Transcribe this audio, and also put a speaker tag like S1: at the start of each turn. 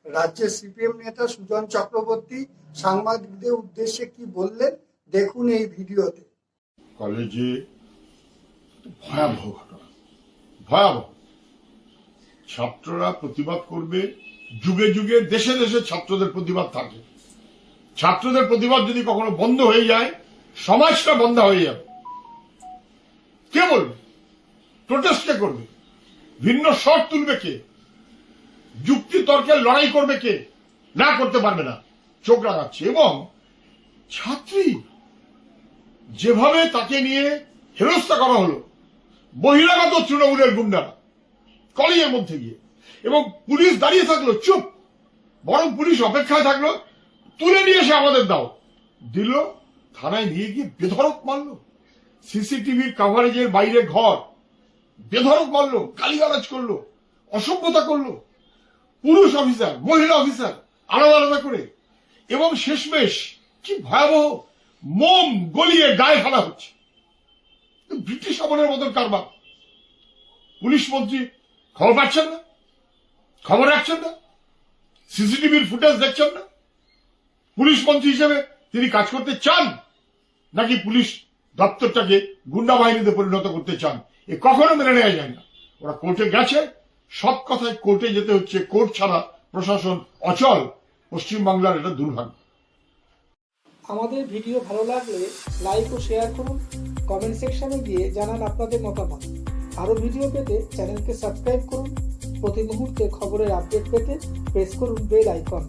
S1: রাজ্যের সিপিএম নেতা সুজন চক্রবর্তী সাংবাদিকদের উদ্দেশ্যে কি বললেন দেখুন এই ভিডিওতে।
S2: কলেজে ভয়াবহ ঘটনা, ভয়াবহ। ছাত্ররা প্রতিবাদ করবে, যুগে যুগে দেশে দেশে ছাত্রদের প্রতিবাদ থাকে। ছাত্রদের প্রতিবাদ যদি কখনো বন্ধ হয়ে যায়, সমাজটা বন্ধ হয়ে যাবে। কে বলবে? প্রোটেস্ট কে করবে? ভিন্ন স্বর তুলবে কে? যুক্তি তর্কের লড়াই করবে কে? না, করতে পারবে না। চোখ রাঙাচ্ছে। এবং ছাত্রী যেভাবে তাকে নিয়ে হেনস্থা করা হলো, বহিরাগত তৃণমূলের গুন্ডারা কলেজের মধ্যে গিয়ে, এবং পুলিশ দাঁড়িয়ে থাকলো চুপ, বরং পুলিশ অপেক্ষায় থাকলো, তুলে নিয়ে এসে আমাদের দাও, দিল। থানায় নিয়ে গিয়ে বেধড়ক মারলো, সিসিটিভির কভারেজের বাইরে ঘর, বেধড়ক মারলো, গালিগালাজ করলো, অসভ্যতা করলো। পুরুষ অফিসার, মহিলা অফিসার আলাদা আলাদা করে। এবং শেষমেশ কি ভয়াবহ, মোম গলিয়ে গায়ে ফেলা হচ্ছে। ব্রিটিশ আমলের মতন কারবার। পুলিশ মন্ত্রী খবর পাচ্ছেন না, খবর রাখছেন না, সিসিটিভির ফুটেজ দেখছেন না। পুলিশ মন্ত্রী হিসেবে তিনি কাজ করতে চান, নাকি পুলিশ দপ্তরটাকে গুন্ডা বাহিনীতে পরিণত করতে চান? এ কখনো মেনে নেওয়া যায় না। ওরা কোর্টে গেছে, সব কথায় কোর্টে যেতে হচ্ছে। কোর্ট ছাড়া প্রশাসন অচল। পশ্চিমবাংলার এটা দুর্ভাগ্য।
S3: আমাদের ভিডিও ভালো লাগলে লাইক ও শেয়ার করুন, কমেন্ট সেকশনে গিয়ে জানান আপনাদের মতামত। আরো ভিডিও পেতে চ্যানেলকে সাবস্ক্রাইব করুন। প্রতি মুহূর্তে খবরের আপডেট পেতে প্রেস করুন বেল আইকন।